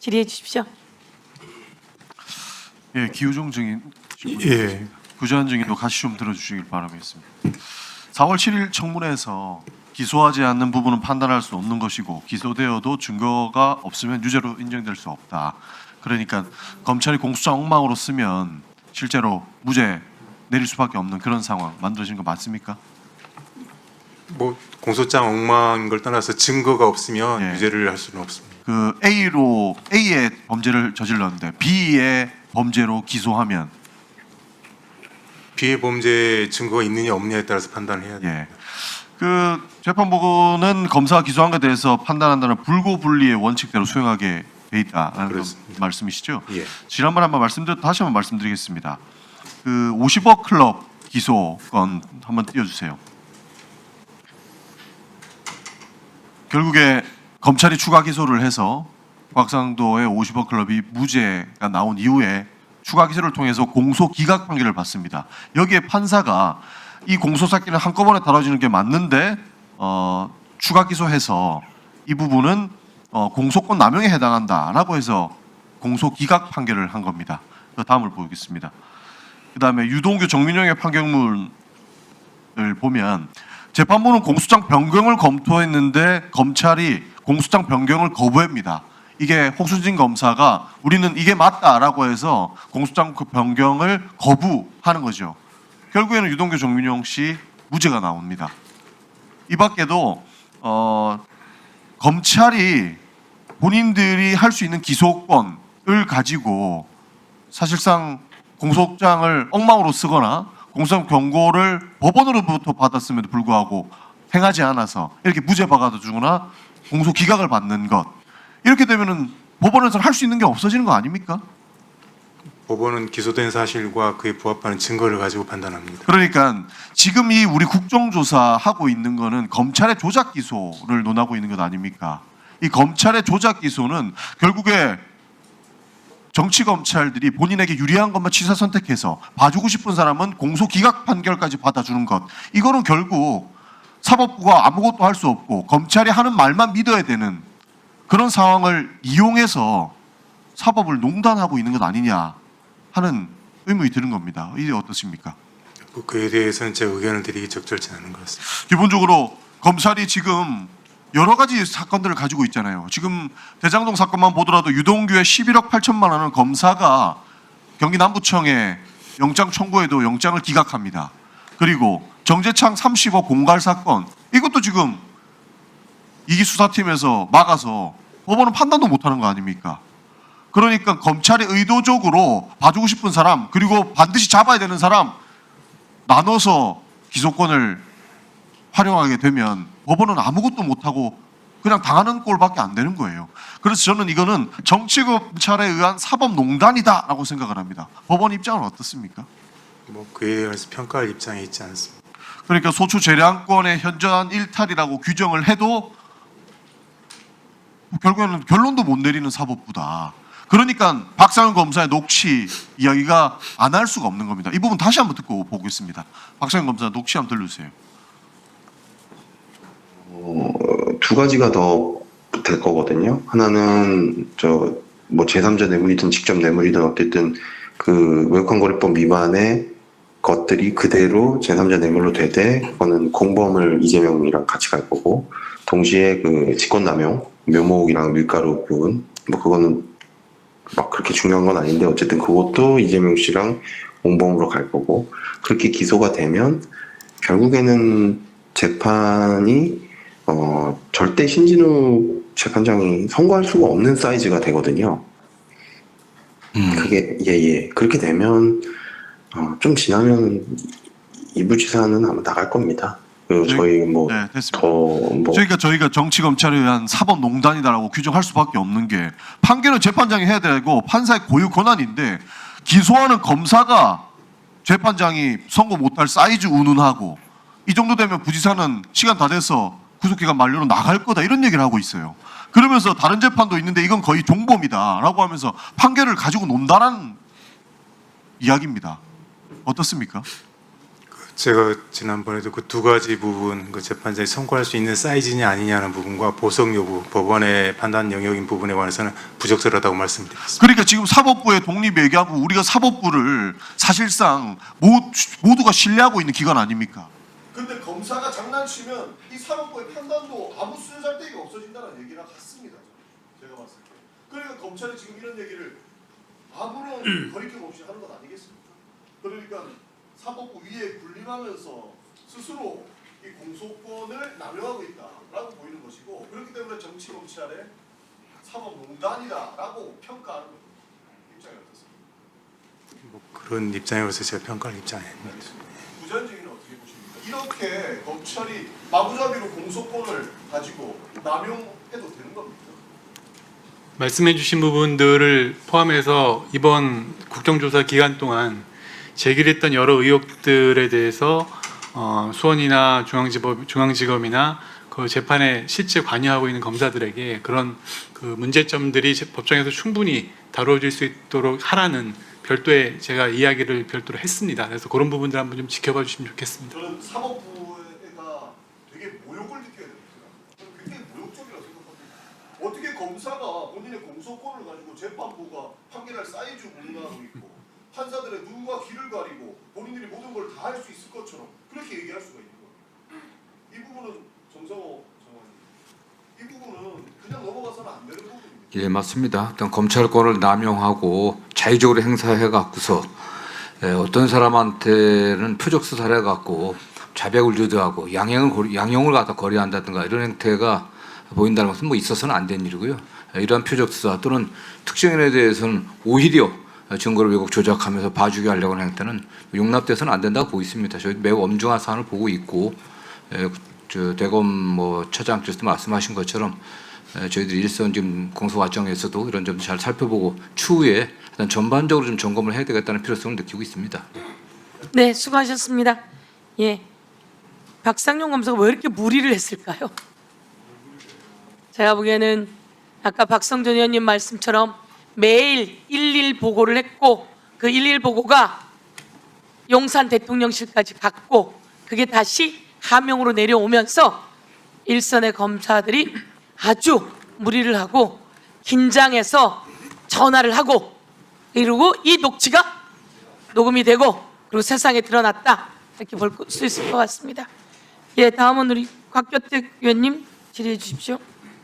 질의해 주십시오. 예, 기호종 증인. 예. 구제한 증인도 같이 좀 들어주시길 바라겠습니다. 4월 7일 청문회에서 기소하지 않는 부분은 판단할 수 없는 것이고 기소되어도 증거가 없으면 유죄로 인정될 수 없다. 그러니까 검찰이 공소장 엉망으로 쓰면 실제로 무죄 내릴 수밖에 없는 그런 상황 만들어진 거 맞습니까? 뭐 공소장 엉망인 걸 떠나서 증거가 없으면 예. 유죄를 할 수는 없습니다. 그 A의 범죄를 저질렀는데 B의 범죄로 기소하면 피해 범죄 증거가 있느냐 없느냐에 따라서 판단을 해야 돼요. 예. 그 재판부는 검사가 기소한 것에 대해서 판단한다는 불고불리의 원칙대로 수행하게 돼 있다라는 그렇습니다. 말씀이시죠? 예. 지난번에 한번 다시 한번 말씀드리겠습니다. 그 50억 클럽 기소 건 한번 띄워주세요. 결국에 검찰이 추가 기소를 해서 곽상도의 50억 클럽이 무죄가 나온 이후에 추가 기소를 통해서 공소 기각 판결을 받습니다. 여기에 판사가 이 공소 쌓기는 한꺼번에 다뤄지는 게 맞는데 추가 기소해서 이 부분은 공소권 남용에 해당한다라고 해서 공소 기각 판결을 한 겁니다. 그 다음을 보겠습니다. 그 다음에 유동규 정민영의 판결문을 보면 재판부는 공소장 변경을 검토했는데 검찰이 공소장 변경을 거부합니다. 이게 혹순진 검사가 우리는 이게 맞다라고 해서 공소장 변경을 거부하는 거죠. 결국에는 유동규 정민용 씨 무죄가 나옵니다. 이 밖에도 검찰이 본인들이 할 수 있는 기소권을 가지고 사실상 공소장을 엉망으로 쓰거나 공소장 경고를 법원으로부터 받았음에도 불구하고 행하지 않아서 이렇게 무죄 박아주거나 공소 기각을 받는 것, 이렇게 되면은 법원에서는 할 수 있는 게 없어지는 거 아닙니까? 법원은 기소된 사실과 그에 부합하는 증거를 가지고 판단합니다. 그러니까 지금 이 우리 국정조사 하고 있는 거는 검찰의 조작 기소를 논하고 있는 것 아닙니까? 이 검찰의 조작 기소는 결국에 정치 검찰들이 본인에게 유리한 것만 취사 선택해서 봐주고 싶은 사람은 공소 기각 판결까지 받아주는 것. 이거는 결국 사법부가 아무것도 할 수 없고 검찰이 하는 말만 믿어야 되는 그런 상황을 이용해서 사법을 농단하고 있는 것 아니냐 하는 의문이 드는 겁니다. 이게 어떻습니까? 그에 대해서는 제 의견을 드리기 적절치 않은 것 같습니다. 기본적으로 검찰이 지금 여러 가지 사건들을 가지고 있잖아요. 지금 대장동 사건만 보더라도 유동규의 11억 8천만 원은 검사가 경기 남부청에 영장 청구에도 영장을 기각합니다. 그리고 정재창 30억 공갈 사건, 이것도 지금 이기 수사팀에서 막아서 법원은 판단도 못하는 거 아닙니까? 그러니까 검찰이 의도적으로 봐주고 싶은 사람, 그리고 반드시 잡아야 되는 사람 나눠서 기소권을 활용하게 되면 법원은 아무것도 못하고 그냥 당하는 꼴밖에 안 되는 거예요. 그래서 저는 이거는 정치검찰에 의한 사법농단이다라고 생각을 합니다. 법원 입장은 어떻습니까? 뭐 그에 대해서 평가할 입장에 있지 않습니다. 그러니까 소추 재량권의 현저한 일탈이라고 규정을 해도 결국에는 결론도 못 내리는 사법부다. 그러니까 박상현 검사의 녹취 이야기가 안 할 수가 없는 겁니다. 이 부분 다시 한번 듣고 보겠습니다. 박상현 검사 녹취 한번 들려주세요. 두 가지가 더 될 거거든요. 하나는 뭐 제3자 뇌물이든 직접 뇌물이든 어쨌든 그 외국환거래법 위반의 것들이 그대로 제3자 뇌물로 되되 그거는 공범을 이재명이랑 같이 갈 거고, 동시에 그 직권남용, 묘목이랑 밀가루 부분, 뭐 그거는 막 그렇게 중요한 건 아닌데 어쨌든 그것도 이재명 씨랑 공범으로 갈 거고, 그렇게 기소가 되면 결국에는 재판이 절대 신진우 재판장이 선고할 수가 없는 사이즈가 되거든요. 그게 그렇게 되면 좀 지나면 이부 지사는 아마 나갈 겁니다. 그리고 저희 뭐 네, 됐습니다. 더 저희가 정치 검찰에 의한 사법농단이다라고 규정할 수밖에 없는 게, 판결은 재판장이 해야 되고 판사의 고유 권한인데 기소하는 검사가 재판장이 선고 못할 사이즈 운운하고 이 정도 되면 부지사는 시간 다 돼서 구속기간 만료로 나갈 거다 이런 얘기를 하고 있어요. 그러면서 다른 재판도 있는데 이건 거의 종범이다라고 하면서 판결을 가지고 논다라는 이야기입니다. 어떻습니까? 제가 지난번에도 그 두 가지 부분, 그 재판장이 선고할 수 있는 사이즈냐 아니냐는 부분과 보석 여부, 법원의 판단 영역인 부분에 관해서는 부적절하다고 말씀드렸습니다. 그러니까 지금 사법부의 독립 얘기하고 우리가 사법부를 사실상 모두가 신뢰하고 있는 기관 아닙니까? 근데 검사가 장난치면 이 사법부의 판단도 아무 쓰잘데기가 없어진다는 얘기랑 같습니다. 제가 봤을 때. 그러니까 검찰이 지금 이런 얘기를 아무런 거리낌 없이 하는 것 아니겠습니까? 그러니까 사법부 위에 군림하면서 스스로 이 공소권을 남용하고 있다라고 보이는 것이고, 그렇기 때문에 정치 검찰의 사법농단이다라고 평가하는 입장이 어떻습니까? 뭐 그런 입장으로서 제가 평가할 입장이 아닙니다. 부자연적인 어떻게 보십니까? 이렇게 검찰이 마구잡이로 공소권을 가지고 남용해도 되는 겁니까? 말씀해 주신 부분들을 포함해서 이번 국정조사 기간 동안 제기됐던 여러 의혹들에 대해서 수원이나 중앙지검이나 그 재판에 실제 관여하고 있는 검사들에게 그런 그 문제점들이 법정에서 충분히 다뤄질 수 있도록 하라는 별도의 제가 이야기를 별도로 했습니다. 그래서 그런 부분들 한번 좀 지켜봐 주시면 좋겠습니다. 저는 사법부가 되게 모욕을 느껴야 됩니다. 저는 굉장히 모욕적이라고 생각합니다. 어떻게 검사가 본인의 공소권을 가지고 재판부가 판결할 사이즈 운운하고 있고, 판사들의 눈과 귀를 가리고 본인들이 모든 걸 다 할 수 있을 것처럼 그렇게 얘기할 수가 있는 거예요. 이 부분은 정성호 장관님, 이 부분은 그냥 넘어가서는 안 되는 부분입니다. 예, 맞습니다. 일단 검찰권을 남용하고 자의적으로 행사해 갖고서 어떤 사람한테는 표적 수사를 해 갖고 자백을 유도하고 양형을 갖다 거래한다든가 이런 행태가 보인다는 것은 뭐 있어서는 안 된 일이고요. 이러한 표적 수사 또는 특정인에 대해서는 오히려 증거를 왜곡 조작하면서 봐주게 하려고 하는 행태는 용납돼서는 안 된다고 보고 있습니다. 저희 매우 엄중한 사안을 보고 있고, 대검 차장께서도 말씀하신 것처럼 저희들이 일선 지금 공소 과정에서도 이런 점도 잘 살펴보고 추후에 일단 전반적으로 좀 점검을 해야 되겠다는 필요성을 느끼고 있습니다. 네, 수고하셨습니다. 예, 박상용 검사가 왜 이렇게 무리를 했을까요? 제가 보기에는 아까 박성준 의원님 말씀처럼 매일 11 보고를 했고, 그 11 보고가 용산 대통령실까지 갔고, 그게 다시 하명으로 내려오면서 일선의 검사들이 아주 무리를 하고 긴장해서 전화를 하고, 그리고 이 녹취가 녹음이 되고 그리고 세상에 드러났다, 이렇게 볼 수 있을 것 같습니다. 예, 다음은 우리 곽교택 의원님 질의해 주십시오.